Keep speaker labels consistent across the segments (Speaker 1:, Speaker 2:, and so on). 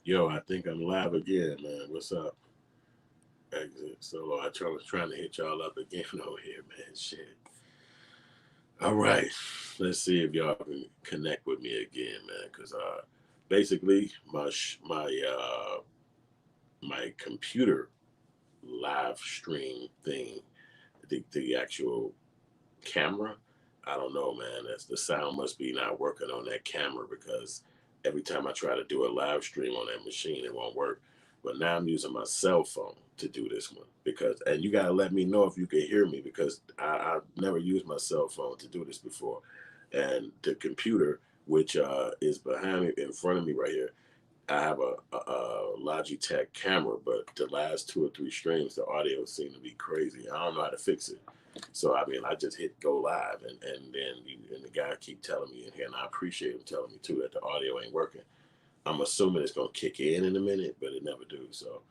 Speaker 1: Yo, I think I'm live again, man. What's up? Exit. So I was trying to hit y'all up again over here, man. Shit. All right. Let's see if y'all can connect with me again, man. Cause basically my computer live stream thing, the actual camera. I don't know, man. That's the sound must be not working on that camera because every time I try to do a live stream on that machine, it won't work. But now I'm using my cell phone to do this one because, and you gotta let me know if you can hear me because I've never used my cell phone to do this before, and the computer, which is behind me, in front of me right here. I have a Logitech camera, but the last two or three streams, the audio seemed to be crazy. I don't know how to fix it. So I mean, I just hit go live, and then and the guy keep telling me in here, and I appreciate him telling me too that the audio ain't working. I'm assuming it's gonna kick in a minute, but it never do. So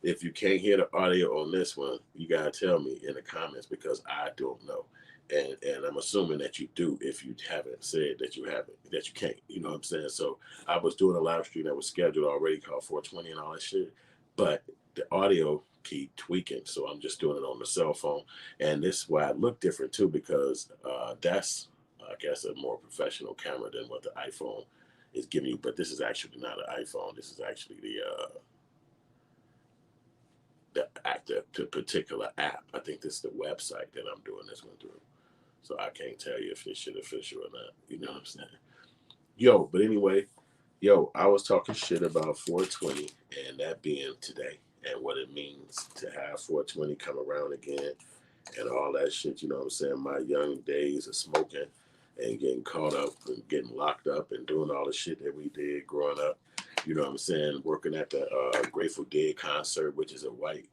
Speaker 1: if you can't hear the audio on this one, you gotta tell me in the comments because I don't know. And I'm assuming that you do if you haven't said that you haven't, that you can't. You know what I'm saying? So I was doing a live stream that was scheduled already called 420 and all that shit, but the audio keep tweaking. So I'm just doing it on the cell phone. And this is why it looked different too, because that's I guess a more professional camera than what the iPhone is giving you. But this is actually not an iPhone. This is actually the particular app. I think this is the website that I'm doing this one through. So I can't tell you if this shit official or not. You know what I'm saying? Yo, but anyway, yo, I was talking shit about 420 and that being today and what it means to have 420 come around again and all that shit. You know what I'm saying? My young days of smoking and getting caught up and getting locked up and doing all the shit that we did growing up. You know what I'm saying? Working at the Grateful Dead concert, which is a white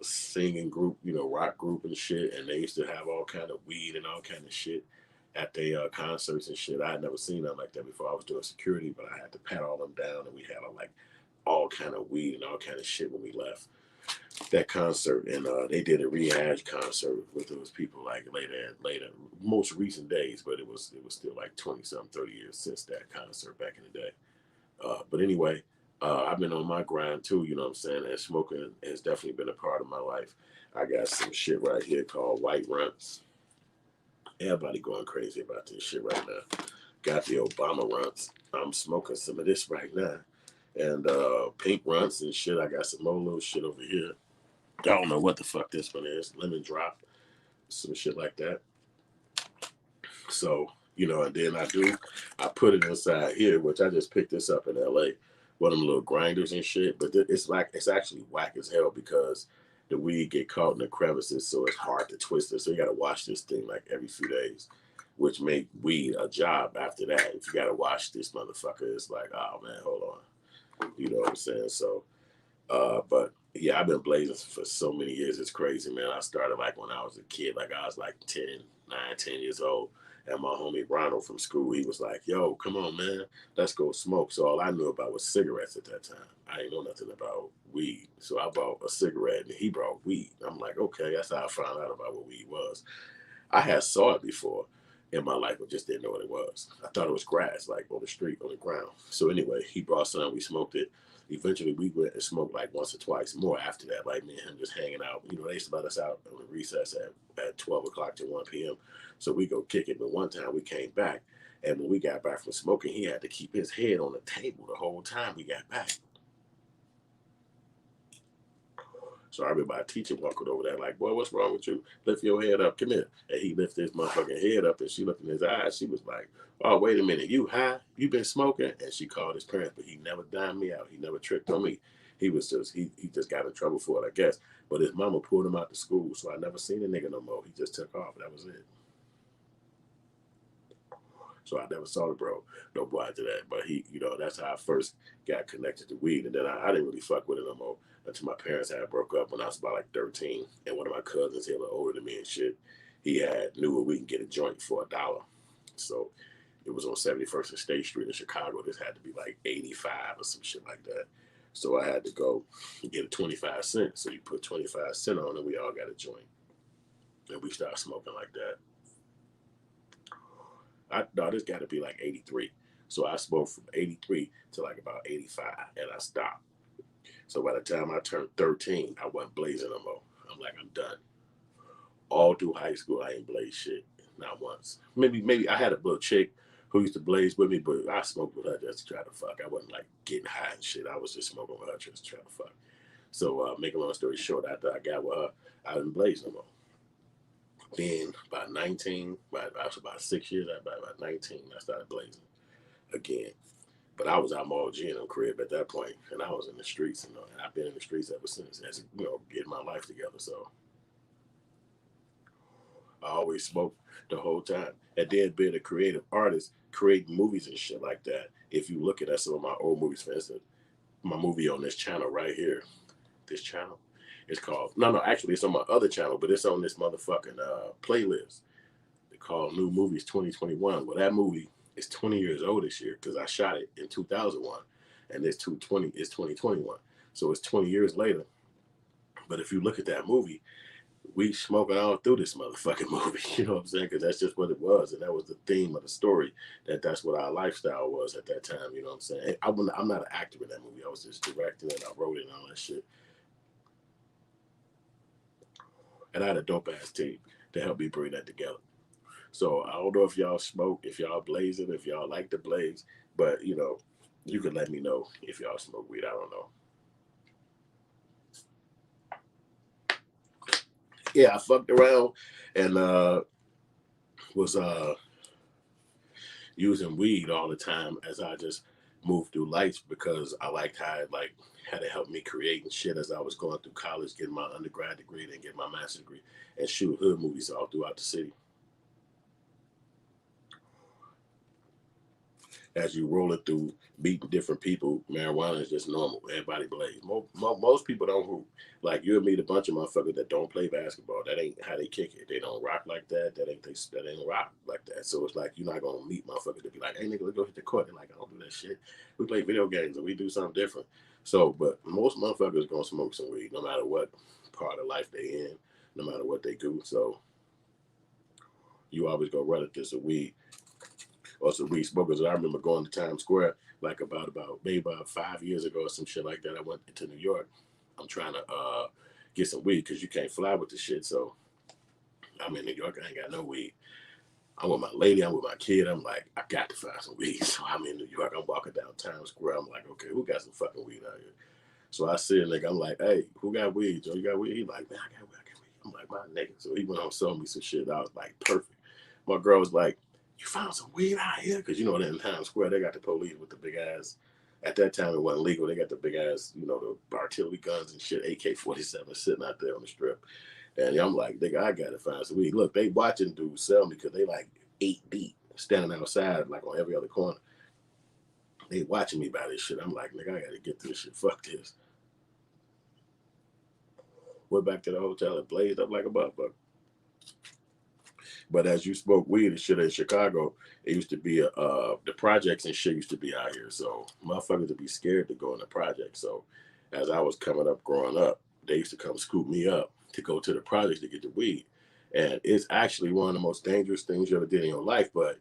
Speaker 1: singing group, you know, rock group and shit. And they used to have all kind of weed and all kind of shit at their concerts and shit. I had never seen nothing like that before. I was doing security, but I had to pat all them down, and we had like all kind of weed and all kind of shit when we left that concert. And they did a rehash concert with those people like later, most recent days, but it was still like 20 something, 30 years since that concert back in the day. But anyway, I've been on my grind too, you know what I'm saying? And smoking has definitely been a part of my life. I got some shit right here called White Runts. Everybody going crazy about this shit right now. Got the Obama Runts. I'm smoking some of this right now. And Pink Runts and shit. I got some more little shit over here. I don't know what the fuck this one is. Lemon Drop. Some shit like that. So, you know, and then I put it inside here, which I just picked this up in LA, one of them little grinders and shit. But it's like, it's actually whack as hell because the weed get caught in the crevices, so it's hard to twist it. So you got to wash this thing like every few days, which make weed a job after that. If you got to wash this motherfucker, it's like, oh man, hold on. You know what I'm saying? So, but yeah, I've been blazing for so many years. It's crazy, man. I started like when I was a kid, like I was like 10 years old. And my homie Ronald from school, he was like, yo, come on, man, let's go smoke. So all I knew about was cigarettes at that time. I didn't know nothing about weed. So I bought a cigarette and he brought weed. I'm like, okay, that's how I found out about what weed was. I had saw it before in my life, but just didn't know what it was. I thought it was grass, like on the street, on the ground. So anyway, he brought some, we smoked it. Eventually, we went and smoked like once or twice more after that, like me and him just hanging out. You know, they used to let us out on the recess at 12 o'clock to 1 p.m. So we go kick it. But one time we came back, and when we got back from smoking, he had to keep his head on the table the whole time we got back. So I remember our teacher walking over there like, boy, what's wrong with you? Lift your head up. Come here. And he lifted his motherfucking head up and she looked in his eyes. She was like, oh, wait a minute. You high? You been smoking? And she called his parents, but he never dined me out. He never tricked on me. He just got in trouble for it, I guess. But his mama pulled him out to school. So I never seen the nigga no more. He just took off. That was it. So I never saw the bro, no boy after that. But he, you know, that's how I first got connected to weed. And then I didn't really fuck with it no more until my parents had broke up when I was about like 13. And one of my cousins, he was older than me and shit, he had knew where we can get a joint for $1. So it was on 71st and State Street in Chicago. This had to be like 85 or some shit like that. So I had to go and get a 25 cent. So you put 25 cent on and we all got a joint. And we started smoking like that. I thought this got to be like 83. So I smoked from 83 to like about 85, and I stopped. So by the time I turned 13, I wasn't blazing no more. I'm like, I'm done. All through high school, I ain't blazed shit, not once. Maybe I had a little chick who used to blaze with me, but I smoked with her just to try to fuck. I wasn't like getting high and shit. I was just smoking with her just to try to fuck. So make a long story short, after I got with her, I didn't blaze no more. Then by 19, I was about 6 years, about 19, I started blazing again. But I was out my OG in the crib at that point, and I was in the streets, and I've been in the streets ever since, as getting my life together. So I always smoked the whole time. And then being a creative artist, creating movies and shit like that. If you look at some of my old movies, for instance, my movie on this channel right here, this channel, it's called, no, actually it's on my other channel, but it's on this motherfucking playlist. They call New Movies 2021. Well, that movie is 20 years old this year because I shot it in 2001, and this 220 is 2021. So it's 20 years later. But if you look at that movie, we smoking all through this motherfucking movie. You know what I'm saying? Because that's just what it was, and that was the theme of the story. That's what our lifestyle was at that time. You know what I'm saying? I'm not an actor in that movie. I was just directing it. I wrote it and all that shit. And I had a dope ass team to help me bring that together. So I don't know if y'all smoke, if y'all blazing, if y'all like to blaze, but you can let me know if y'all smoke weed. I don't know. Yeah, I fucked around and was using weed all the time as I just moved through life because I liked how it had to help me create and shit as I was going through college, getting my undergrad degree, and getting my master's degree, and shoot hood movies all throughout the city. As you rolling through meeting different people, marijuana is just normal. Everybody plays. Most people don't hoop. Like you'll meet a bunch of motherfuckers that don't play basketball. That ain't how they kick it. They don't rock like that. That ain't rock like that. So it's like you're not gonna meet motherfuckers that be like, hey nigga, let's go hit the court. They're like, I don't do that shit. We play video games and we do something different. So, but most motherfuckers gonna smoke some weed no matter what part of life they in, no matter what they do. So you always go run into some weed or some weed smokers. I remember going to Times Square like maybe about 5 years ago or some shit like that. I went to New York. I'm trying to get some weed because you can't fly with the shit. So I'm in New York. I ain't got no weed. I'm with my lady. I'm with my kid. I'm like, I got to find some weed. So I'm in New York. I'm walking down Times Square. I'm like, okay, who got some fucking weed out here? So I see a nigga. I'm like, hey, who got weed? Joe, you got weed? He like, man, I got weed. I'm like, my nigga. So he went home and sold me some shit. I was like, perfect. My girl was like, you found some weed out here? Because you know that in Times Square, they got the police with the big ass. At that time, it wasn't legal. They got the big ass, the artillery guns and shit, AK-47 sitting out there on the strip. And I'm like, nigga, I got to find some weed. Look, they watching dudes sell me because they like 8 deep, standing outside like on every other corner. They watching me buy this shit. I'm like, nigga, I got to get this shit. Fuck this. Went back to the hotel and blazed up like a motherfucker. But as you smoke weed and shit in Chicago, it used to be the projects and shit used to be out here. So motherfuckers would be scared to go in the project. So as I was coming up, growing up, they used to come scoop me up to go to the projects to get the weed. And it's actually one of the most dangerous things you ever did in your life, but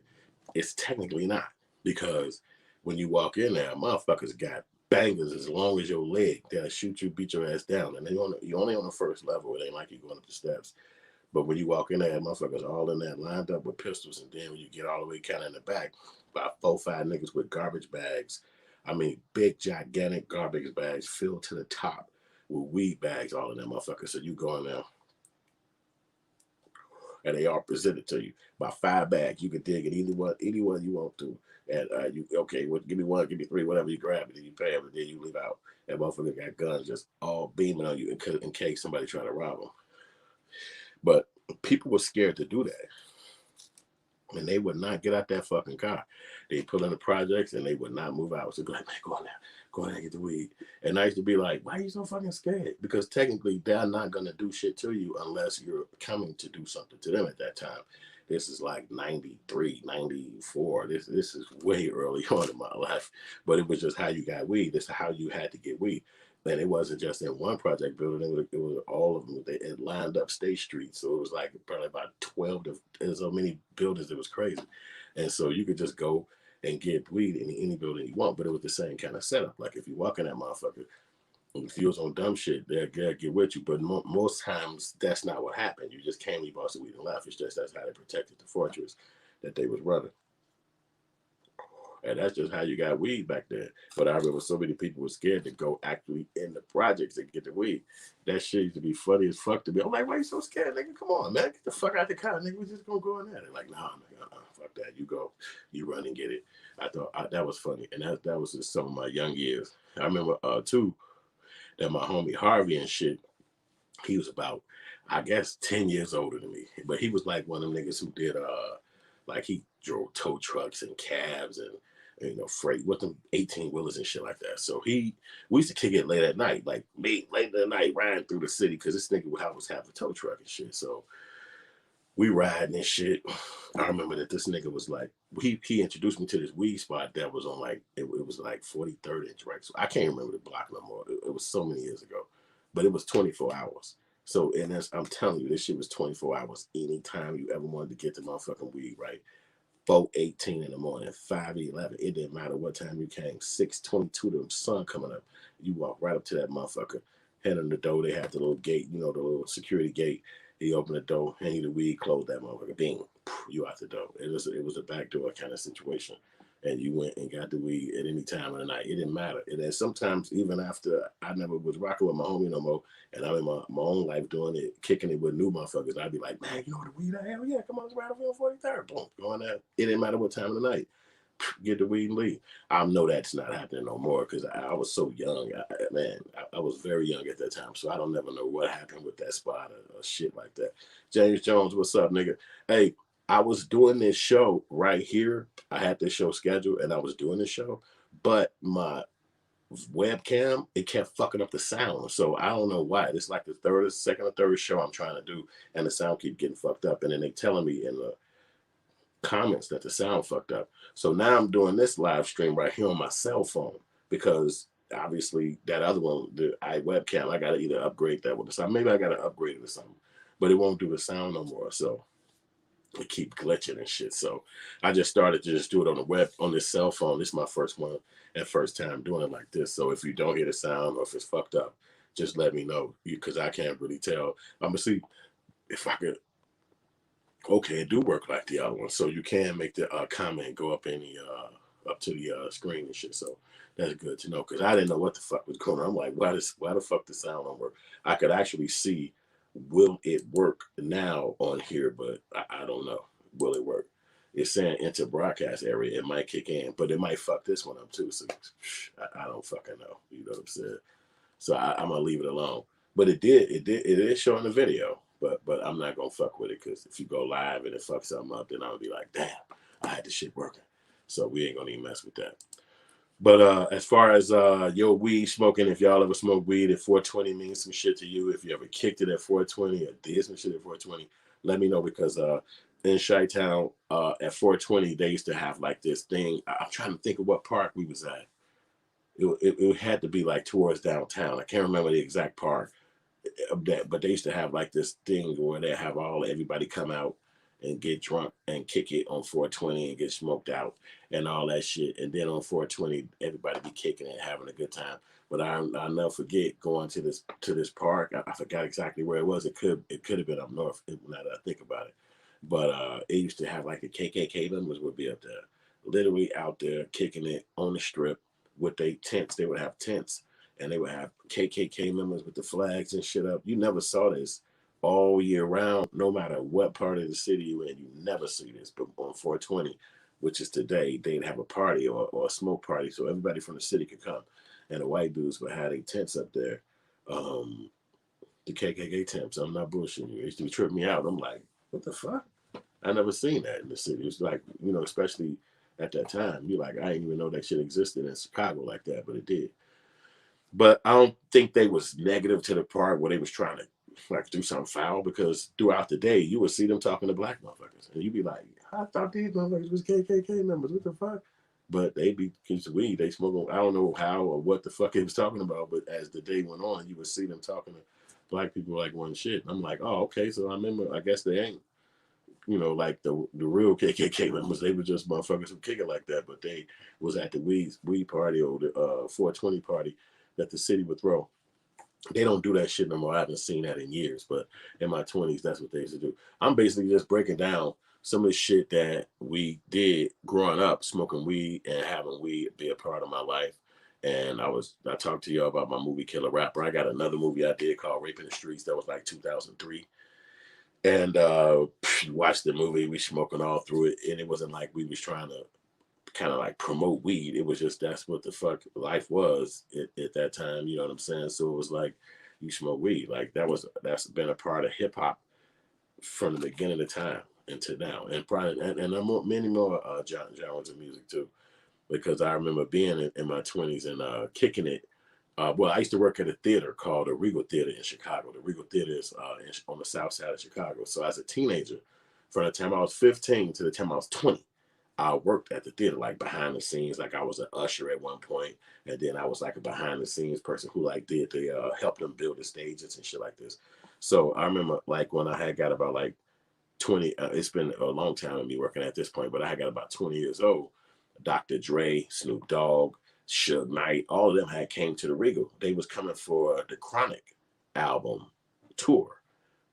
Speaker 1: it's technically not because when you walk in there, motherfuckers got bangers as long as your leg. They'll shoot you, beat your ass down, and you're only on the first level. It ain't like you're going up the steps. But when you walk in there, motherfuckers all in there lined up with pistols, and then when you get all the way kind of in the back, about 4-5 niggas with garbage bags. I mean, big, gigantic garbage bags filled to the top with weed bags all in there, motherfuckers. So you go in there, and they all presented to you. About 5 bags, you can dig in anyone you want to. And you okay? Well, give me 1, give me 3, whatever you grab, and then you pay them, and then you leave out. And motherfucker got guns just all beaming on you in case somebody try to rob them. But people were scared to do that. And they would not get out that fucking car. They put in the projects and they would not move out. So be like, man, go in there and get the weed. And I used to be like, why are you so fucking scared? Because technically they're not gonna do shit to you unless you're coming to do something to them at that time. This is like 93, 94. This is way early on in my life. But it was just how you got weed. This is how you had to get weed. And it wasn't just in one project building, it was all of them. It lined up State Street. So it was like probably about 12 to so many buildings. It was crazy. And so you could just go and get weed in any building you want. But it was the same kind of setup. Like if you walk in that motherfucker, if you was on dumb shit, they'll get with you. But most times that's not what happened. You just came, you bought some weed and left. It's just that's how they protected the fortress that they was running. And that's just how you got weed back then. But I remember so many people were scared to go actually in the projects and get the weed. That shit used to be funny as fuck to me. I'm like, why you so scared, nigga? Come on, man. Get the fuck out the car, nigga. We just gonna go in there. They're like, nah, nigga, fuck that. You go. You run and get it. I thought that was funny. And that was just some of my young years. I remember, too, that my homie Harvey and shit, he was about, I guess, 10 years older than me. But he was like one of them niggas who did, like he drove tow trucks and cabs and freight with them 18-wheelers and shit like that. So we used to kick it late at night, like late at night, riding through the city because this nigga was having a tow truck and shit. So we riding and shit. I remember that this nigga was like, he introduced me to this weed spot that was on like, it was like 43rd and Drake. So I can't remember the block no more. It was so many years ago, but it was 24 hours. So, and I'm telling you, this shit was 24 hours. Anytime you ever wanted to get the motherfucking weed, right? 4:18 in the morning, 5:11. It didn't matter what time you came. 6:22, the sun coming up. You walk right up to that motherfucker, head on the door. They have the little gate, the little security gate. He opened the door, hand you the weed, closed that motherfucker. Bing, you out the door. It was a backdoor kind of situation. And you went and got the weed at any time of the night. It didn't matter. And then sometimes, even after I never was rocking with my homie no more, and I'm in my own life doing it, kicking it with new motherfuckers, I'd be like, man, you know the weed? Hell yeah, come on, let's ride over on 43rd. Boom, going there. It didn't matter what time of the night. Get the weed and leave. I know that's not happening no more because I was so young. I was very young at that time, so I don't never know what happened with that spot or shit like that. James Jones, what's up, nigga? Hey, I was doing this show right here. I had this show scheduled and I was doing this show, but my webcam, it kept fucking up the sound. So I don't know why. It's like the second or third show I'm trying to do, and the sound keep getting fucked up. And then they telling me in the comments that the sound fucked up. So now I'm doing this live stream right here on my cell phone because obviously that other one, the webcam, I gotta either upgrade that with the sound. Maybe I gotta upgrade it or something, but it won't do the sound no more. So it keep glitching and shit. So I just started to just do it on the web, on this cell phone. This is my first one and first time doing it like this. So if you don't hear the sound or if it's fucked up, just let me know because I can't really tell. I'm gonna see if I could. Okay, it do work like the other one. So you can make the comment go up in the up to the screen and shit. So that's good to know because I didn't know what the fuck was going on. I'm like, why the fuck the sound don't work? I could actually see, will it work now on here? But I don't know. Will it work? It's saying enter broadcast area. It might kick in, but it might fuck this one up too. So I don't fucking know. You know what I'm saying? So I'm gonna leave it alone. But it is showing the video. But I'm not gonna fuck with it because if you go live and it fucks something up, then I'll be like, damn, I had this shit working. So we ain't gonna even mess with that. But as far as your weed smoking, if y'all ever smoke weed at 420 means some shit to you, if you ever kicked it at 420 or did some shit at 420, let me know because in Chi-Town at 420 they used to have like this thing. I'm trying to think of what park we was at. It had to be like towards downtown. I can't remember the exact park. But they used to have like this thing where they have everybody come out and get drunk and kick it on 420 and get smoked out and all that shit. And then on 420, everybody be kicking it, having a good time. But I'll never forget going to this park. I forgot exactly where it was. It could have been up north now that I think about it. But it used to have like the KKK members would be up there, literally out there kicking it on the strip with their tents. They would have tents and they would have KKK members with the flags and shit up. You never saw this all year round, no matter what part of the city you're in. You never see this. But on 420, which is today, they'd have a party or a smoke party so everybody from the city could come. And the white dudes would have their tents up there, the KKK tents. I'm not bullshitting you. It used to trip me out. I'm like, what the fuck? I never seen that in the city. It's like, especially at that time, you're like, I didn't even know that shit existed in Chicago like that, but it did. But I don't think they was negative to the part where they was trying to like do something foul because throughout the day you would see them talking to black motherfuckers and you'd be like, I thought these motherfuckers was KKK members. What the fuck? But they be piece of weed. They smoking. I don't know how or what the fuck he was talking about. But as the day went on, you would see them talking to black people like one shit. I'm like, oh, okay. So I remember. I guess they ain't you know, like the real KKK members, they were just motherfuckers who kick it like that. But they was at the weed party or the 420 party that the city would throw. They don't do that shit no more. I haven't seen that in years, but in my 20s, that's what they used to do. I'm basically just breaking down some of the shit that we did growing up, smoking weed and having weed be a part of my life. And I talked to y'all about my movie Killer Rapper. I got another movie I did called Rape in the Streets that was like 2003. And watched the movie, we smoking all through it, and it wasn't like we was trying to kind of like promote weed. It was just that's what the fuck life was at that time. You know what I'm saying? So it was like you smoke weed. Like that's been a part of hip hop from the beginning of time until now, and probably and many more genres of music too. Because I remember being in my 20s and kicking it. Well, I used to work at a theater called the Regal Theater in Chicago. The Regal Theater is on the south side of Chicago. So as a teenager, from the time I was 15 to the time I was 20, I worked at the theater, like behind the scenes. Like I was an usher at one point, and then I was like a behind the scenes person who like did the help them build the stages and shit like this. So I remember like when I had got about like 20, it's been a long time with me working at this point, but I had got about 20 years old. Dr. Dre, Snoop Dogg, Suge Knight, all of them had came to the Regal. They was coming for the Chronic album tour.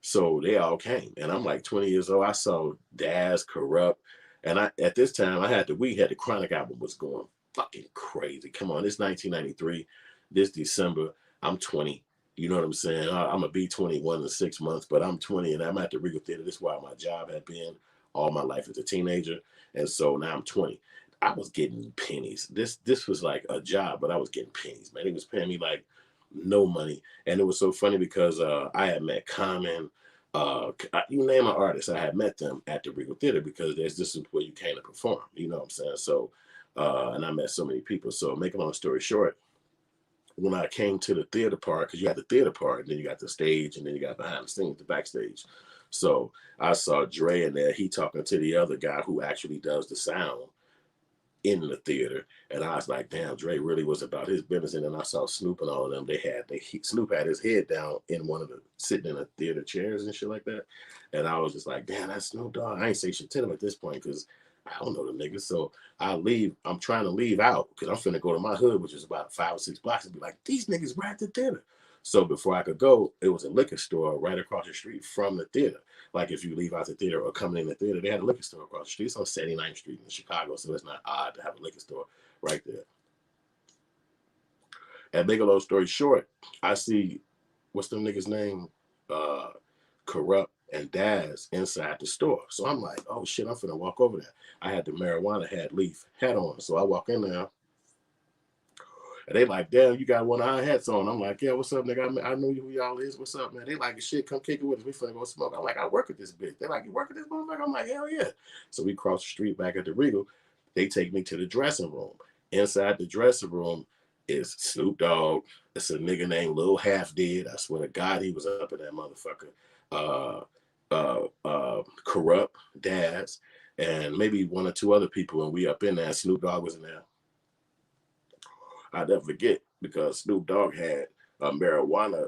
Speaker 1: So they all came. And I'm like 20 years old. I saw Daz, Corrupt. And at this time, we had the Chronic album was going fucking crazy. Come on, it's 1993. This December, I'm 20. You know what I'm saying? I'm going to be 21 in 6 months, but I'm 20 and I'm at the Regal Theater. This is where my job had been all my life as a teenager. And so now I'm 20. I was getting pennies. This was like a job, but I was getting pennies, man. He was paying me like no money. And it was so funny because I had met Common, you name an artist, I had met them at the Regal Theater because this is where you came to perform. You know what I'm saying? So, and I met so many people. So make a long story short, when I came to the theater part, because you got the theater part, and then you got the stage, and then you got behind the scenes, the backstage. So I saw Dre in there. He talking to the other guy who actually does the sound in the theater, and I was like, damn, Dre really was about his business. And then I saw Snoop and all of them. Snoop had his head down in one of the sitting in the theater chairs and shit like that. And I was just like, damn, that's Snoop Dogg. I ain't say shit to them at this point because I don't know the niggas. So I leave. I'm trying to leave out because I'm finna go to my hood, which is about 5 or 6 blocks, and be like, these niggas were at the theater. So before I could go, it was a liquor store right across the street from the theater. Like if you leave out the theater or coming in the theater, they had a liquor store across the street. It's on 79th Street in Chicago, so it's not odd to have a liquor store right there. And make a long story short, I see, what's them niggas' name? Corrupt and Daz inside the store. So I'm like, oh shit, I'm finna walk over there. I had the marijuana leaf hat on. So I walk in there. And they like, damn, you got one of our hats on. I'm like, yeah, what's up, nigga? I know who y'all is. What's up, man? They like, shit, come kick it with us. We finna go smoke. I'm like, I work at this bitch. They like, you work at this motherfucker? I'm like, hell yeah. So we cross the street back at the Regal. They take me to the dressing room. Inside the dressing room is Snoop Dogg. It's a nigga named Lil Half Dead. I swear to God, he was up in that motherfucker. Corrupt, Daz, and maybe one or two other people. And we up in there. Snoop Dogg was in there. I'll never forget because Snoop Dogg had a marijuana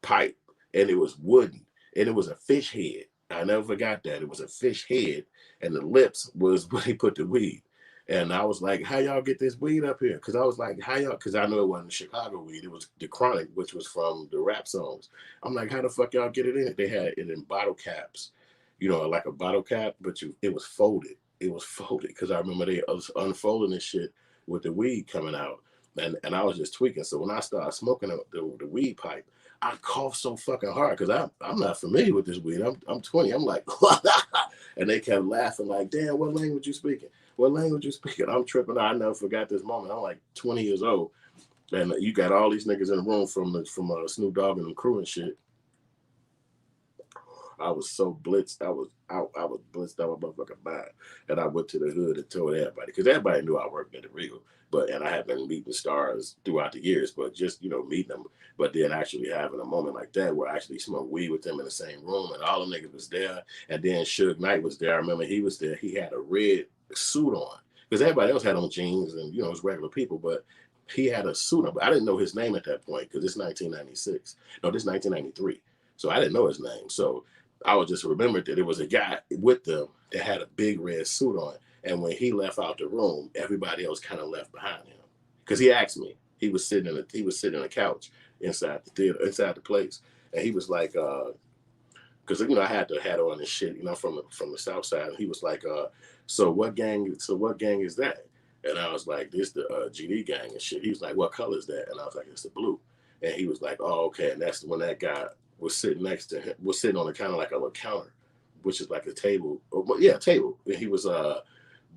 Speaker 1: pipe and it was wooden and it was a fish head. I never forgot that. It was a fish head and the lips was where he put the weed. And I was like, how y'all get this weed up here? Because I was like, how y'all, because I know it wasn't Chicago weed. It was the Chronic, which was from the rap songs. I'm like, how the fuck y'all get it in? They had it in bottle caps, you know, like a bottle cap, but it was folded. It was folded because I remember they was unfolding this shit with the weed coming out. And I was just tweaking. So when I started smoking the weed pipe, I coughed so fucking hard because I'm not familiar with this weed. I'm 20. I'm like, and they kept laughing like, damn, what language you speaking? What language you speaking? I'm tripping. I never forgot this moment. I'm like 20 years old. And you got all these niggas in the room from Snoop Dogg and them crew and shit. I was so blitzed. I was blitzed out of my motherfucking mind. And I went to the hood and told everybody because everybody knew I worked at the Regal. And I had been meeting stars throughout the years, but just, meeting them. But then actually having a moment like that where I actually smoked weed with them in the same room and all the niggas was there. And then Suge Knight was there. I remember he was there. He had a red suit on because everybody else had on jeans and, it was regular people, but he had a suit on. But I didn't know his name at that point because it's 1996. No, this is 1993. So I didn't know his name. So I would just remember that there was a guy with them that had a big red suit on. And when he left out the room, everybody else kind of left behind him. Because he asked me, he was sitting on a couch inside the theater, inside the place. And he was like, because I had the hat on and shit, from the south side. And he was like, so what gang is that? And I was like, this the GD gang and shit. He was like, what color is that? And I was like, it's the blue. And he was like, oh, okay. And that's when that guy was sitting next to him, was sitting on a kind of like a little counter, which is like a table. Yeah, table. And he was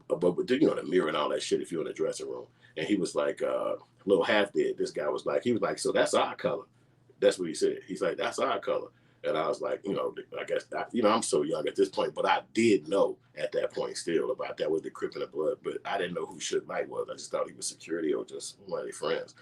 Speaker 1: but the mirror and all that shit if you're in the dressing room. And he was like, little half dead. This guy was like, so that's our color. That's what he said. He's like, that's our color. And I was like, I guess, I'm so young at this point, but I did know at that point still about that was the Crip in the Blood, but I didn't know who Suge Knight was. I just thought he was security or just one of their friends.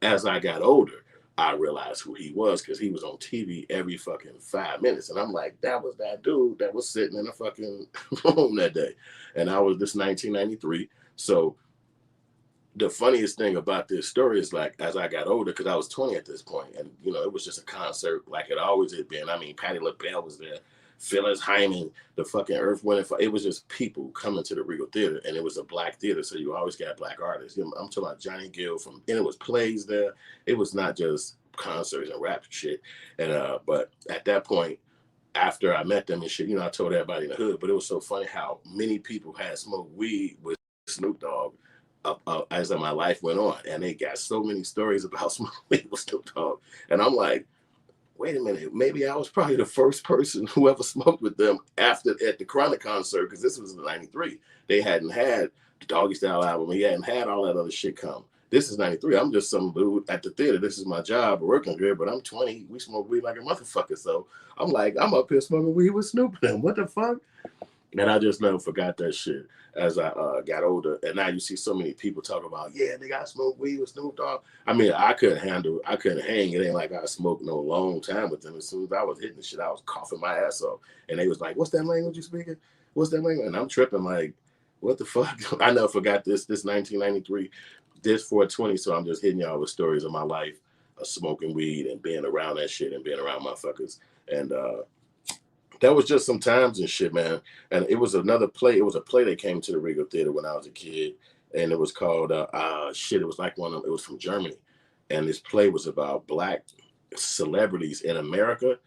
Speaker 1: As I got older, I realized who he was because he was on TV every fucking 5 minutes. And I'm like, that was that dude that was sitting in the fucking room that day. And this 1993. So the funniest thing about this story is like, as I got older, because I was 20 at this point, and it was just a concert like it always had been. I mean, Patti LaBelle was there, Phyllis Hyman, the fucking Earth, Wind & Fire. It was just people coming to the Regal Theater, and it was a black theater, so you always got black artists. I'm talking about Johnny Gill and it was plays there. It was not just concerts and rap shit. And but at that point, after I met them and shit, I told everybody in the hood. But it was so funny how many people had smoked weed with Snoop Dogg as my life went on, and they got so many stories about smoking weed with Snoop Dogg. And I'm like, wait a minute, maybe I was probably the first person who ever smoked with them at the Chronic concert, because this was in '93. They hadn't had the Doggy Style album. He hadn't had all that other shit come. This is '93. I'm just some dude at the theater. This is my job working here, but I'm 20. We smoke weed like a motherfucker. So I'm like, I'm up here smoking weed with Snoop and them. What the fuck? And I just never forgot that shit as I got older. And now you see so many people talk about, yeah, they got smoked weed with Snoop Dogg. I mean, I couldn't hang. It ain't like I smoked no long time with them. As soon as I was hitting the shit, I was coughing my ass off. And they was like, what's that language you speaking? What's that language? And I'm tripping like, what the fuck? I never forgot this 1993, this 420. So I'm just hitting y'all with stories of my life of smoking weed and being around that shit and being around motherfuckers. And that was just some times and shit, man. And it was another play. It was a play that came to the Regal Theater when I was a kid. And it was called, it was like it was from Germany. And this play was about black celebrities in America,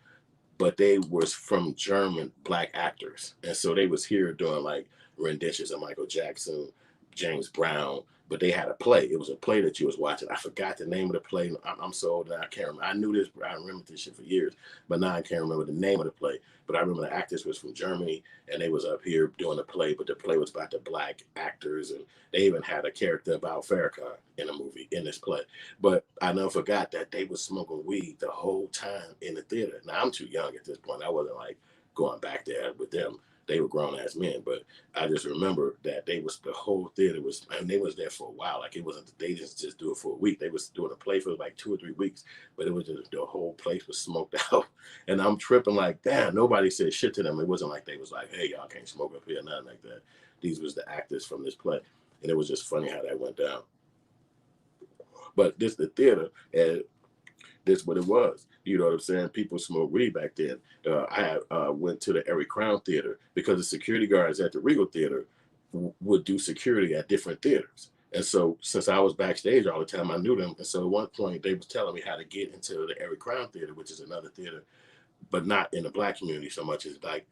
Speaker 1: but they was from German black actors. And so they was here doing like renditions of Michael Jackson, James Brown, but they had a play. It was a play that you was watching. I forgot the name of the play. I'm so old now, I can't remember. I knew this, I remember this shit for years, but now I can't remember the name of the play. But I remember the actors was from Germany, and they was up here doing the play, but the play was about the black actors, and they even had a character about Farrakhan in a movie, in this play. But I never forgot that they was smoking weed the whole time in the theater. Now, I'm too young at this point. I wasn't like going back there with them. They were grown ass men, but I just remember that the whole theater was, and they was there for a while. Like it wasn't, they just do it for a week. They was doing a play for like 2 or 3 weeks, but it was just, the whole place was smoked out. And I'm tripping like, damn, nobody said shit to them. It wasn't like they was like, hey, y'all can't smoke up here, nothing like that. These was the actors from this play. And it was just funny how that went down. But the theater, and this what it was. You know what I'm saying? People smoked weed back then. I went to the Eric Crown Theater because the security guards at the Regal Theater would do security at different theaters. And so since I was backstage all the time, I knew them. And so at one point, they was telling me how to get into the Eric Crown Theater, which is another theater, but not in the black community so much as like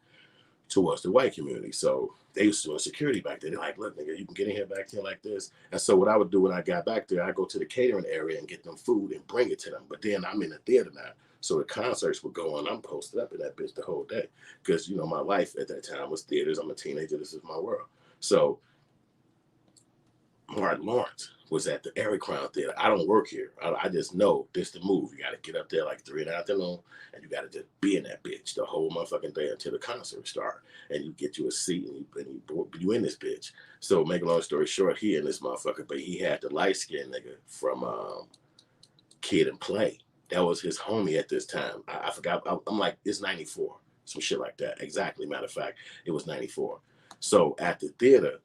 Speaker 1: towards the white community. So they used to do security back there. They're like, look, nigga, you can get in here back here like this. And so what I would do when I got back there, I go to the catering area and get them food and bring it to them. But then I'm in the theater now. So the concerts would go on. I'm posted up in that bitch the whole day. Because, my life at that time was theaters. I'm a teenager. This is my world. So Martin Lawrence was at the Eric Crown Theater. I don't work here. I just know this the move. You got to get up there like 3 in the afternoon, and you got to just be in that bitch the whole motherfucking day until the concert start. And you get you a seat, and you in this bitch. So make a long story short, he in this motherfucker, but he had the light-skinned nigga from Kid and Play. That was his homie at this time. I forgot. I'm like, it's 94. Some shit like that. Exactly. Matter of fact, it was 94. So at the theater,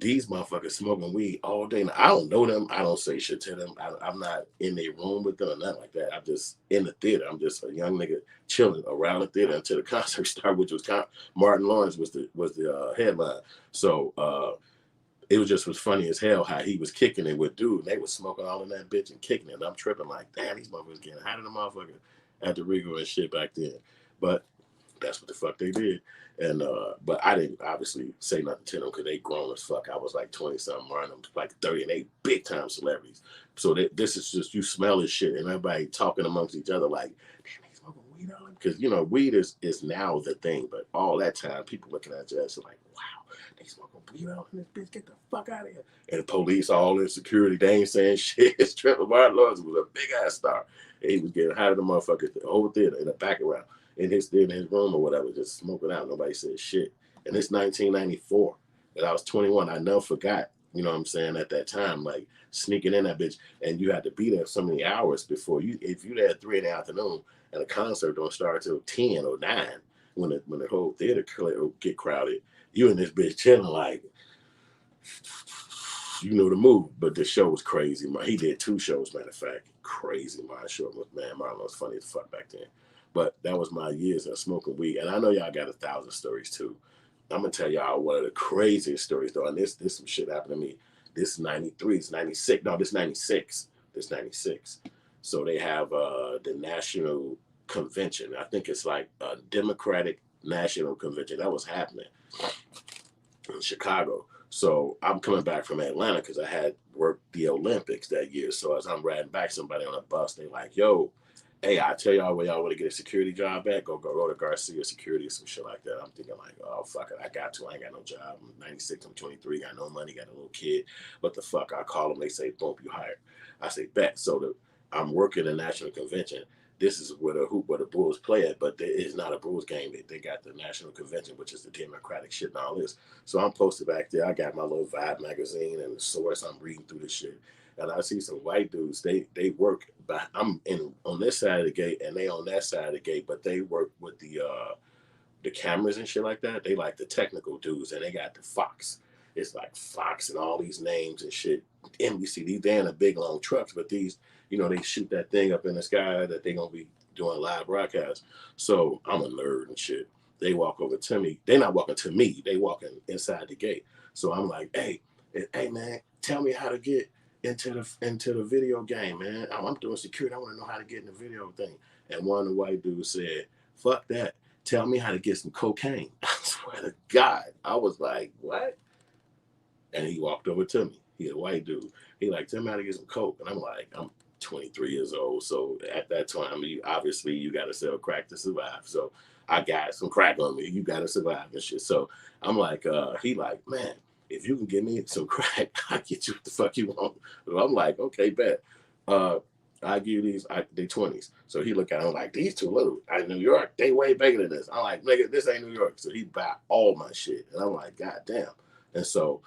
Speaker 1: these motherfuckers smoking weed all day. Now, I don't know them. I don't say shit to them. I'm not in their room with them or nothing like that. I'm just in the theater. I'm just a young nigga chilling around the theater until the concert started, which was Martin Lawrence was the headline. So it was funny as hell how he was kicking it with dude. And they was smoking all in that bitch and kicking it. And I'm tripping like, damn, these motherfuckers getting high to the motherfucker at the Regal and shit back then. But that's what the fuck they did. And but I didn't obviously say nothing to them because they grown as fuck. I was like 20 something, around them like 30, and they big time celebrities. So this is just, you smell this shit and everybody talking amongst each other like, damn, they smoking weed on, because weed is now the thing, but all that time people looking at you as like, wow, they smoking weed on this bitch, get the fuck out of here. And the police all in security, they ain't saying shit. It's Trevor Martin Lawrence was a big ass star. And he was getting high to the motherfuckers, the whole theater in the background. In his room or whatever, just smoking out. Nobody said shit. And it's 1994. And I was 21. I never forgot, you know what I'm saying, at that time, like sneaking in that bitch. And you had to be there so many hours before if you there at 3 in the afternoon and a concert don't start till 10 or 9, when the whole theater get crowded, you in this bitch chilling like, you know the move. But the show was crazy. He did 2 shows, matter of fact. Crazy. My show was, man, Marlon was funny as fuck back then. But that was my years of smoking weed. And I know y'all got 1,000 stories too. I'm going to tell y'all one of the craziest stories though. And this some shit happened to me. This is 93, it's 96. No, this 96. This 96. So they have the National Convention. I think it's like a Democratic National Convention. That was happening in Chicago. So I'm coming back from Atlanta because I had worked the Olympics that year. So as I'm riding back, somebody on a bus, they like, yo, hey, I tell y'all where y'all want to get a security job at, go to Garcia Security or some shit like that. I'm thinking like, oh, fuck it, I ain't got no job. I'm 96, I'm 23, got no money, got a little kid. What the fuck? I call them, they say, boom, you hired. I say, bet. So I'm working the National Convention. This is where the Bulls play at, but it's not a Bulls game. They got the National Convention, which is the Democratic shit and all this. So I'm posted back there. I got my little Vibe magazine and the source. I'm reading through this shit. And I see some white dudes, they work, but I'm on this side of the gate and they on that side of the gate, but they work with the cameras and shit like that. They like the technical dudes, and they got the Fox. It's like Fox and all these names and shit. NBC, they in the big long trucks, but these, they shoot that thing up in the sky that they gonna be doing live broadcasts. So I'm a nerd and shit. They walk over to me. They not walking to me. They walking inside the gate. So I'm like, hey man, tell me how to get into the video game, man. I'm doing security. I want to know how to get in the video thing. And one of the white dudes said, fuck that. Tell me how to get some cocaine. I swear to God. I was like, what? And he walked over to me. He's a white dude. He like, tell me how to get some coke. And I'm like, I'm 23 years old. So at that time, obviously you got to sell crack to survive. So I got some crack on me. You got to survive and shit. So I'm like, he like, man, if you can give me some crack, I'll get you what the fuck you want. So I'm like, okay, bet. I give you these, they 20s. So he look at them like, these too little. In New York, they way bigger than this. I'm like, nigga, this ain't New York. So he buy all my shit. And I'm like, God damn. And so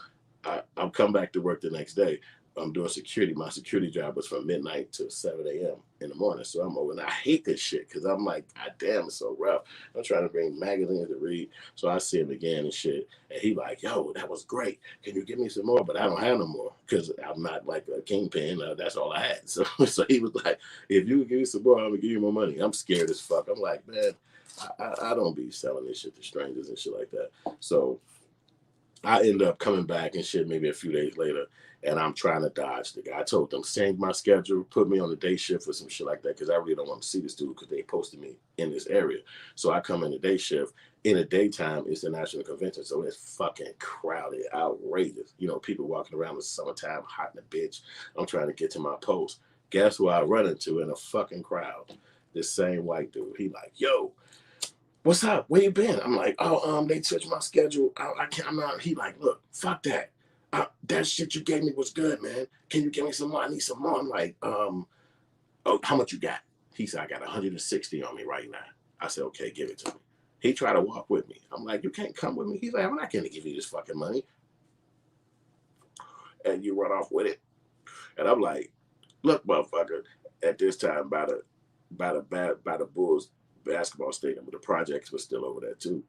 Speaker 1: I'm come back to work the next day. I'm doing security. My security job was from midnight to 7 a.m. in the morning. So I'm over, and I hate this shit because I'm like, God damn, it's so rough. I'm trying to bring magazines to read. So I see him again and shit. And he like, yo, that was great. Can you give me some more? But I don't have no more because I'm not like a kingpin. That's all I had. So he was like, if you give me some more, I'm going to give you more money. I'm scared as fuck. I'm like, man, I don't be selling this shit to strangers and shit like that. So I end up coming back and shit maybe a few days later, and I'm trying to dodge the guy. I told them, change my schedule, put me on the day shift or some shit like that, because I really don't want to see this dude because they posted me in this area. So I come in the day shift. In the daytime, it's the National Convention, so it's fucking crowded, outrageous. People walking around in the summertime, hot in the bitch. I'm trying to get to my post. Guess who I run into in a fucking crowd? This same white dude. He like, yo, what's up? Where you been? I'm like, oh, they switched my schedule. I can't, I'm not. He like, look, fuck that. That shit you gave me was good, man. Can you give me some more? I need some more. I'm like, oh, how much you got? He said, I got 160 on me right now. I said, okay, give it to me. He tried to walk with me. I'm like, you can't come with me. He's like, I'm not going to give you this fucking money. And you run off with it. And I'm like, look, motherfucker, at this time by the Bulls basketball stadium, but the projects were still over there too.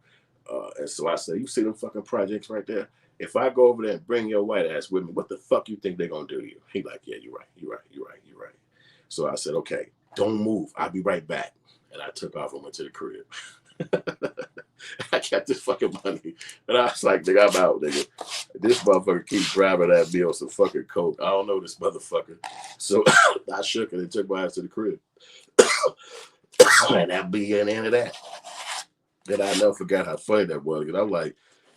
Speaker 1: And so I said, you see them fucking projects right there? if I go over there and bring your white ass with me, what the fuck you think they're gonna do to you? He like, yeah, you're right, you're right, you're right, you're right. So I said, okay, don't move. I'll be right back. And I took off and went to the crib. I kept this fucking money. And I was like, nigga, I'm out, nigga. This motherfucker keep grabbing at me on some fucking coke. I don't know this motherfucker. So I shook it and took my ass to the crib. And that'll be the end of that. And I never forgot how funny that was. And I'm like,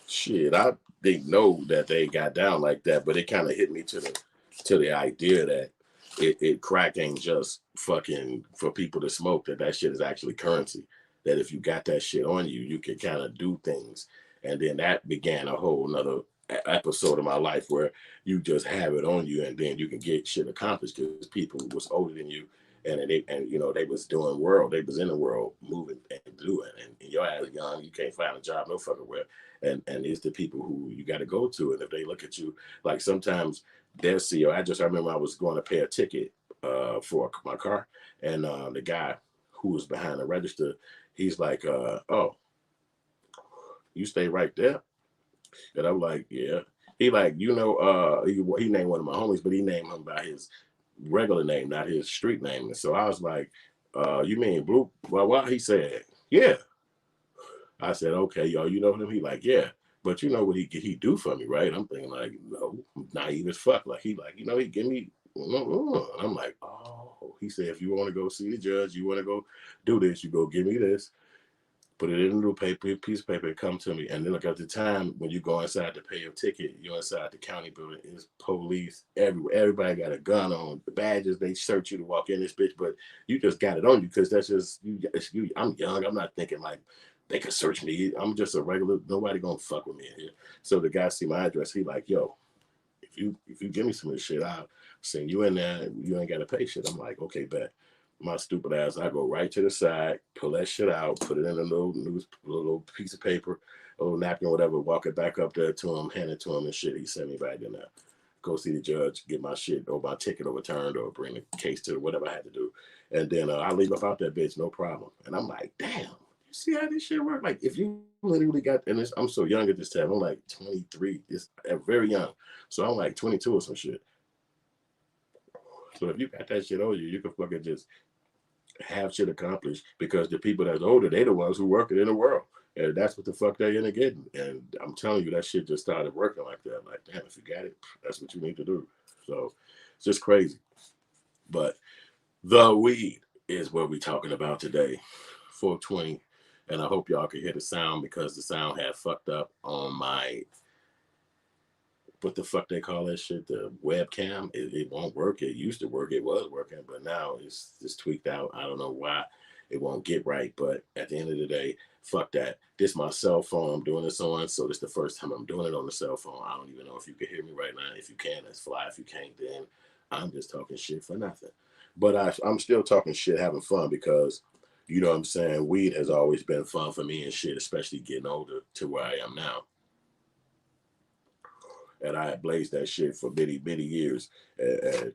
Speaker 1: shit, I didn't know that they got down like that, but it kind of hit me to the idea that it crack ain't just fucking for people to smoke, that shit is actually currency. That if you got that shit on you, you can kind of do things. And then that began a whole nother episode of my life where you just have it on you and then you can get shit accomplished because people was older than you and you know they was doing world, they was in the world moving and doing, and your ass young, you can't find a job no fucking where, and it's the people who you got to go to, and if they look at you like sometimes they'll see you. I remember I was going to pay a ticket for my car, and the guy who was behind the register, he's like, oh, you stay right there, and I'm like, yeah. He like, you know, he named one of my homies, but he named him by his regular name, not his street name. And so I was like, you mean Blue? Well, he said, yeah. I said, okay, yo, you know him? He like, yeah. But you know what he do for me, right? I'm thinking like, no, naive as fuck. Like he like, he give me. I'm like, oh. He said, if you want to go see the judge, you want to go do this, you go give me this. Put it in a little paper, piece of paper, come to me. And then look, at the time when you go inside to pay your ticket, you're inside the county building, it's police everywhere. Everybody got a gun on, the badges, they search you to walk in this bitch, but you just got it on you because that's just you. I'm young. I'm not thinking like they could search me. I'm just a regular, nobody gonna fuck with me in here. So the guy see my address, he like, yo, if you give me some of this shit, I'll send you in there, you ain't gotta pay shit. I'm like, okay, bet. My stupid ass, I go right to the side, pull that shit out, put it in a little piece of paper, a little napkin, whatever, walk it back up there to him, hand it to him and shit. He sent me back in there. Go see the judge, get my shit or my ticket overturned or bring the case to whatever I had to do. And then I leave up out that bitch, no problem. And I'm like, damn, you see how this shit work? Like if you literally got, and I'm so young at this time, I'm like 23, it's very young. So I'm like 22 or some shit. So if you got that shit on you, you can fucking just have shit accomplished because the people that's older, they the ones who working in the world. And that's what the fuck they end up getting. And I'm telling you, that shit just started working like that. Like, damn, if you got it, that's what you need to do. So it's just crazy. But the weed is what we're talking about today, 420. And I hope y'all can hear the sound because the sound had fucked up on my, what the fuck they call that shit, the webcam. It won't work. It used to work. It was working, but now it's tweaked out. I don't know why it won't get right. But at the end of the day, fuck that. This is my cell phone. I'm doing this on, so this is the first time I'm doing it on the cell phone. I don't even know if you can hear me right now. If you can, that's fly. If you can't, then I'm just talking shit for nothing. But I'm still talking shit, having fun because, you know what I'm saying, weed has always been fun for me and shit, especially getting older to where I am now. And I had blazed that shit for many, many years. And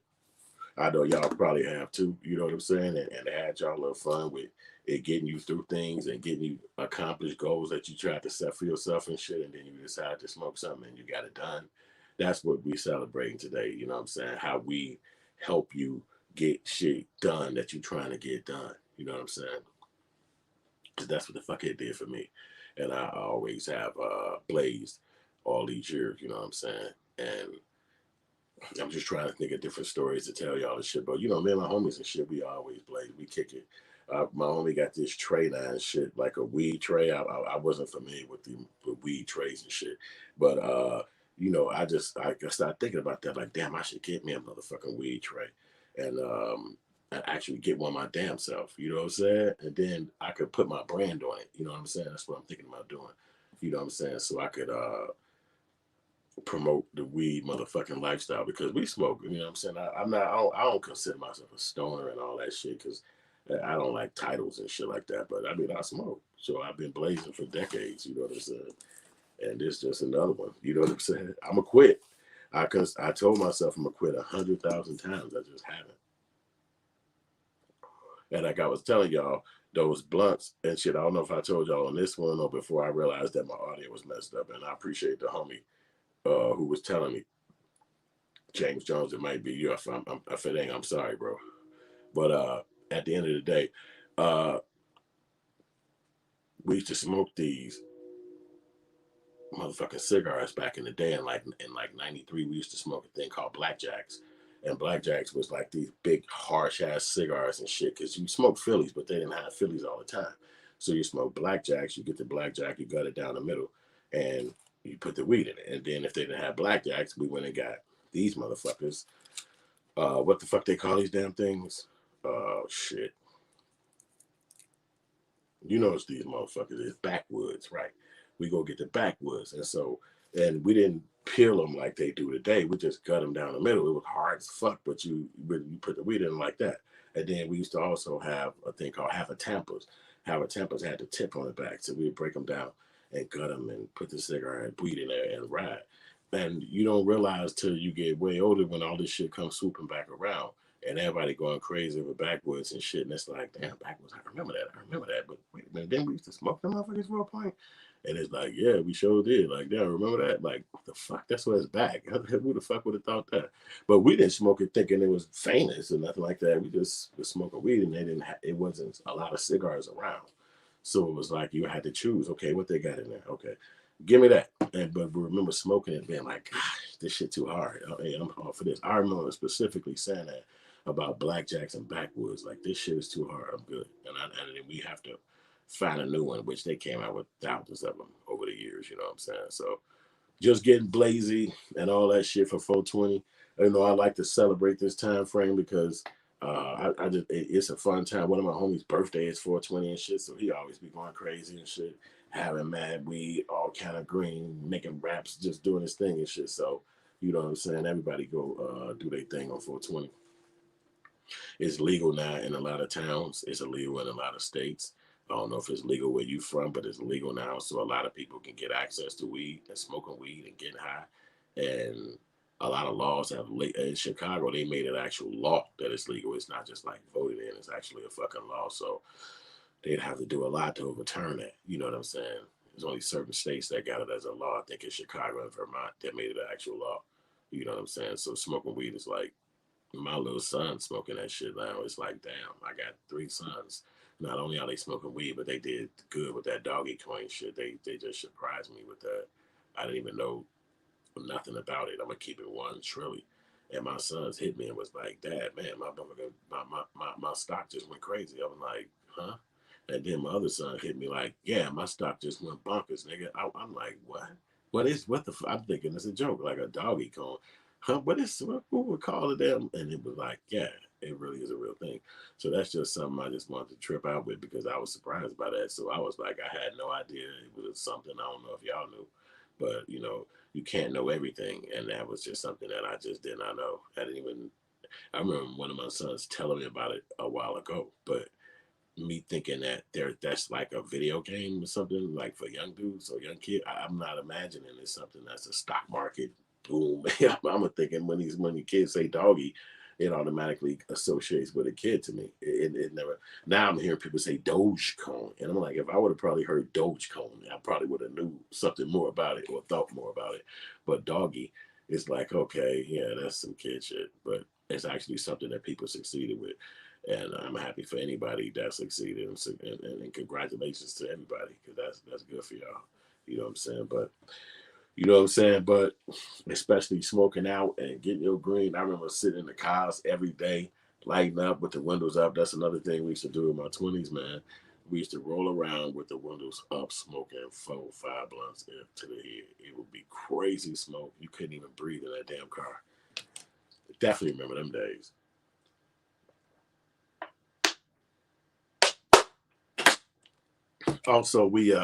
Speaker 1: I know y'all probably have too, you know what I'm saying? And had y'all a little fun with it getting you through things and getting you accomplished goals that you tried to set for yourself and shit. And then you decide to smoke something and you got it done. That's what we celebrating today. You know what I'm saying? How we help you get shit done that you're trying to get done. You know what I'm saying? Because that's what the fuck it did for me. And I always have blazed all these years, you know what I'm saying? And I'm just trying to think of different stories to tell y'all this shit. But, you know, me and my homies and shit, we always blaze. We kick it. My homie got this tray now and shit, like a weed tray. I wasn't familiar with the weed trays and shit. But, you know, I started thinking about that. Like, damn, I should get me a motherfucking weed tray. And actually get one my damn self. You know what I'm saying? And then I could put my brand on it. You know what I'm saying? That's what I'm thinking about doing. You know what I'm saying? So I could promote the weed motherfucking lifestyle because we smoke. You know what I'm saying? I don't consider myself a stoner and all that shit because I don't like titles and shit like that. But I mean, I smoke. So I've been blazing for decades. You know what I'm saying? And this just another one. You know what I'm saying? I'm going to quit. I told myself I'm going to quit 100,000 times. I just haven't. And like I was telling y'all, those blunts and shit, I don't know if I told y'all on this one or before I realized that my audio was messed up. And I appreciate the homie who was telling me, James Jones, it might be you. If it ain't, I'm sorry, bro. But at the end of the day, uh, we used to smoke these motherfucking cigars back in the day. And like in like '93, we used to smoke a thing called Blackjacks. And Blackjacks was like these big harsh ass cigars and shit. Cause you smoke Phillies, but they didn't have Phillies all the time. So you smoke Blackjacks, you get the Blackjack, you gut it down the middle, and you put the weed in it. And then if they didn't have Blackjacks, we went and got these motherfuckers. What the fuck they call these damn things? Oh shit. You know it's these motherfuckers. It's backwoods, right? We go get the backwoods, and we didn't peel them like they do today. We just cut them down the middle. It was hard as fuck, but you put the weed in like that. And then we used to also have a thing called half a tampas. Half a tampas had the tip on the back, so we'd break them down and gut them and put the cigarette and weed in there and ride. And you don't realize till you get way older when all this shit comes swooping back around and everybody going crazy over backwoods and shit. And it's like, damn, backwoods, I remember that. But wait a minute, then we used to smoke them motherfuckers for a point. And it's like, yeah, we sure did. Like, yeah, remember that? Like, what the fuck? That's why it's back. Who the fuck would have thought that? But we didn't smoke it thinking it was famous or nothing like that. We just was smoking weed, and it wasn't a lot of cigars around. So it was like you had to choose. Okay, what they got in there? Okay, give me that. But we remember smoking it, being like, gosh, this shit too hard. Hey, I'm all for this. I remember specifically saying that about blackjacks and backwoods. Like, this shit is too hard. I'm good. And then we have to find a new one, which they came out with thousands of them over the years. You know what I'm saying? So just getting blazy and all that shit for 420. You know, I like to celebrate this time frame because I just it's a fun time. One of my homies' birthday is 420 and shit, so he always be going crazy and shit, having mad weed, all kind of green, making raps, just doing his thing and shit. So you know what I'm saying? Everybody go do their thing on 420. It's legal now in a lot of towns. It's illegal in a lot of states. I don't know if it's legal where you from, but it's legal now. So a lot of people can get access to weed and smoking weed and getting high. And a lot of laws have in Chicago, they made an actual law that it's legal. It's not just like voted in, it's actually a fucking law. So they'd have to do a lot to overturn that. You know what I'm saying? There's only certain states that got it as a law. I think it's Chicago and Vermont that made it an actual law. You know what I'm saying? So smoking weed is like my little son smoking that shit now. It's like, damn, I got 3 sons. Not only are they smoking weed, but they did good with that doggy coin shit. They just surprised me with that. I didn't even know nothing about it. I'm gonna keep it one trilly. And my sons hit me and was like, Dad, man, my stock just went crazy. I was like, huh? And then my other son hit me like, yeah, my stock just went bonkers, nigga. I'm like, what? What the I'm thinking it's a joke, like a doggy cone. Huh? Who would call it them? And it was like, yeah, it really is a real thing. So that's just something I just wanted to trip out with because I was surprised by that. So I was like, I had no idea it was something. I don't know if y'all knew, but you know, you can't know everything, and that was just something that I just did not know. I didn't even. I remember one of my sons telling me about it a while ago, but me thinking that that's like a video game or something like for young dudes or young kids. I'm not imagining it's something that's a stock market boom. I'm thinking when the kids say doggy, it automatically associates with a kid to me. It never. Now I'm hearing people say Dogecoin, and I'm like, if I would have probably heard Dogecoin, I probably would have knew something more about it or thought more about it. But doggy, it's like, okay, yeah, that's some kid shit, but it's actually something that people succeeded with. And I'm happy for anybody that succeeded, and congratulations to everybody because that's good for y'all. You know what I'm saying? But you know what I'm saying? But especially smoking out and getting your green. I remember sitting in the cars every day, lighting up with the windows up. That's another thing we used to do in my 20s, man. We used to roll around with the windows up, smoking 4 or 5 blunts to the head. It would be crazy smoke. You couldn't even breathe in that damn car. Definitely remember them days. Also, we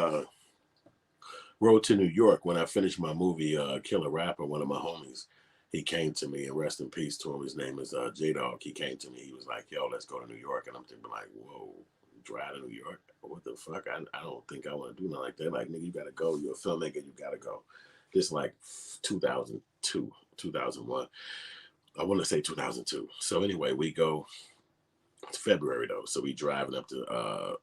Speaker 1: rode to New York when I finished my movie, Killer Rapper. One of my homies, he came to me, and rest in peace to him. His name is J Dog. He came to me. He was like, "Yo, let's go to New York." And I'm thinking, like, "Whoa, drive to New York? What the fuck? I don't think I want to do nothing like that. Like, nigga, you gotta go. You're a filmmaker. You gotta go." This like 2002, 2001. I want to say 2002. So anyway, we go. It's February though, so we driving up to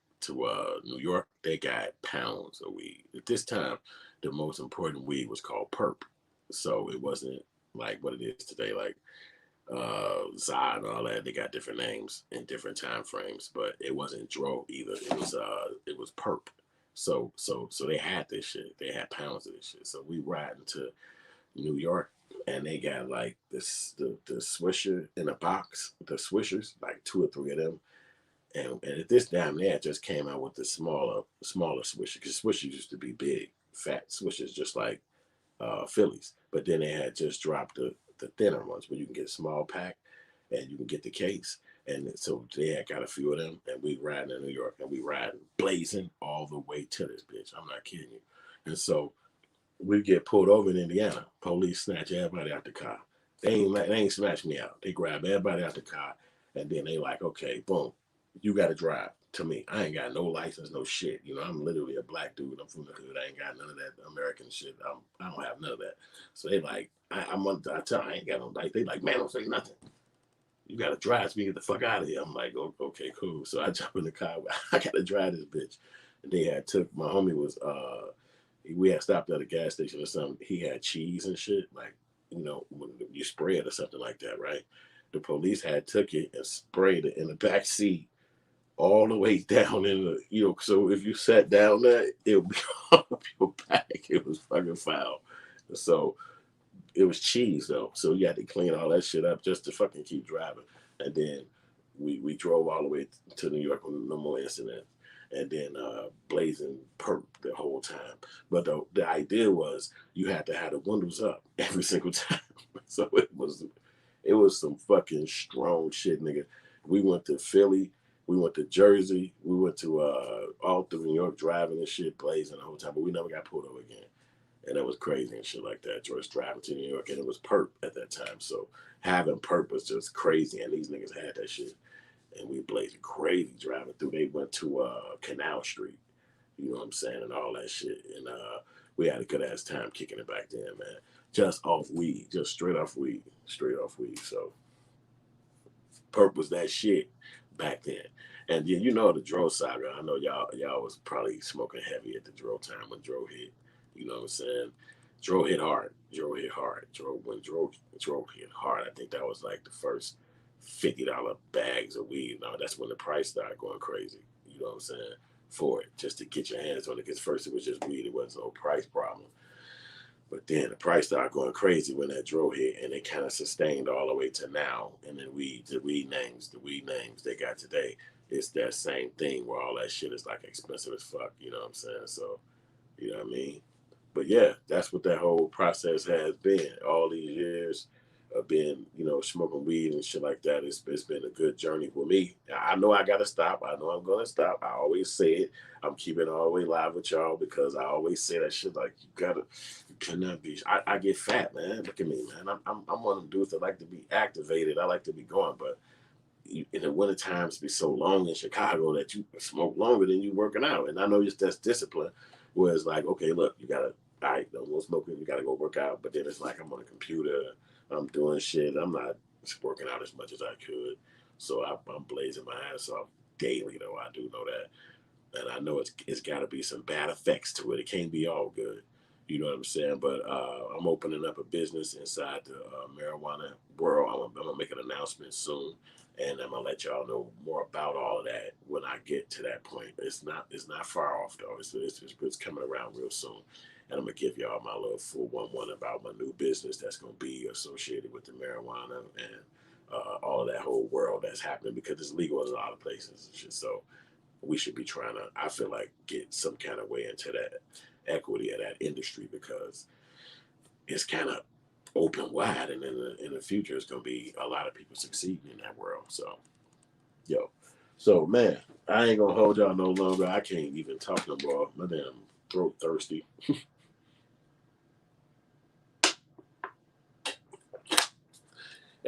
Speaker 1: New York. They got pounds of weed. At this time, the most important weed was called perp. So it wasn't like what it is today, like Zod and all that. They got different names in different time frames, but it wasn't Dro either. It was Perp. So they had this shit. They had pounds of this shit. So we riding to New York, and they got like the Swisher in a box, the Swishers, like 2 or 3 of them. And at this time, they had just came out with the smaller Swisher, because Swishers used to be big, fat Swishers, just like Phillies. But then they had just dropped the thinner ones where you can get a small pack and you can get the case. And so they had got a few of them, and we riding in New York, and we riding blazing all the way to this bitch. I'm not kidding you. And so we get pulled over in Indiana. Police snatch everybody out the car. They ain't snatch me out. They grab everybody out the car, and then they like, okay, boom, you got to drive to me. I ain't got no license, no shit. You know, I'm literally a black dude. I'm from the hood. I ain't got none of that American shit. I don't have none of that. So they like, I tell them I ain't got no license. They like, man, don't say nothing. You got to drive me, get the fuck out of here. I'm like, oh, okay, cool. So I jump in the car. I got to drive this bitch. And they had took, my homie was, we had stopped at a gas station or something. He had cheese and shit, like, you know, when you spray it or something like that, right? The police had took it and sprayed it in the back seat all the way down in the, you know, so if you sat down there, it would be up your back. It was fucking foul. So it was cheese though. So you had to clean all that shit up just to fucking keep driving. And then we drove all the way to New York with no more incidents. And then blazing perp the whole time. But the idea was you had to have the windows up every single time. So it was some fucking strong shit, nigga. We went to Philly, we went to Jersey, we went to all through New York driving and shit, blazing the whole time, but we never got pulled over again. And that was crazy and shit like that. George driving to New York, and it was perp at that time. So having perp was just crazy, and these niggas had that shit. And we blazing crazy driving through. They went to Canal Street, you know what I'm saying, and all that shit. And we had a good ass time kicking it back then, man. Just off weed, just straight off weed, straight off weed. So perp was that shit back then. And then you know the Dro saga. I know y'all was probably smoking heavy at the Dro time when Dro hit. You know what I'm saying? Dro hit hard. Dro hit hard. Dro hit hard. I think that was like the first $50 bags of weed. Now that's when the price started going crazy. You know what I'm saying? For it, just to get your hands on it. Because first it was just weed. It wasn't no price problem. But then the price started going crazy when that Dro hit, and it kind of sustained all the way to now. And then the weed names they got today, it's that same thing where all that shit is like expensive as fuck. You know what I'm saying? So, you know what I mean? But yeah, that's what that whole process has been. All these years of being, you know, smoking weed and shit like that. It's been a good journey for me. I know I gotta stop. I know I'm gonna stop. I always say it. I'm keeping it all the way live with y'all because I always say that shit like you cannot be. I get fat, man. Look at me, man. I'm one of them dudes that like to be activated. I like to be going, but in the winter times be so long in Chicago that you smoke longer than you working out. And I know that's discipline. Where it's like, okay, look, you gotta, all right, don't go smoking, you gotta go work out. But then it's like I'm on a computer, I'm doing shit. I'm not working out as much as I could. So I'm blazing my ass off daily, though. I do know that. And I know it's got to be some bad effects to it. It can't be all good. You know what I'm saying? But I'm opening up a business inside the marijuana world. I'm gonna make an announcement soon, and I'm gonna let y'all know more about all of that when I get to that point. It's not far off though. It's coming around real soon, and I'm gonna give y'all my little 411 about my new business that's gonna be associated with the marijuana and all of that whole world that's happening because it's legal in a lot of places. So we should be trying to, I feel like, get some kind of way into that equity of that industry because it's kind of open wide, and in the future, it's gonna be a lot of people succeeding in that world. So, yo, so man, I ain't gonna hold y'all no longer. I can't even talk no more. My damn throat thirsty.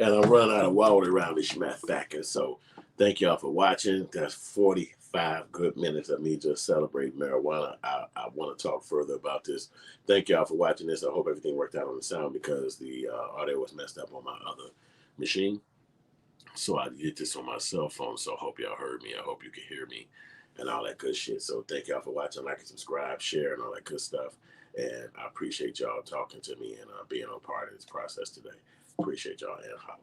Speaker 1: And I'm running out of water around this motherfucker. So thank y'all for watching. That's 45 good minutes of me just celebrating marijuana. I want to talk further about this. Thank y'all for watching this. I hope everything worked out on the sound because the audio was messed up on my other machine. So I did this on my cell phone. So I hope y'all heard me. I hope you can hear me and all that good shit. So thank y'all for watching. Like and subscribe, share, and all that good stuff. And I appreciate y'all talking to me and being a part of this process today. Appreciate y'all and how.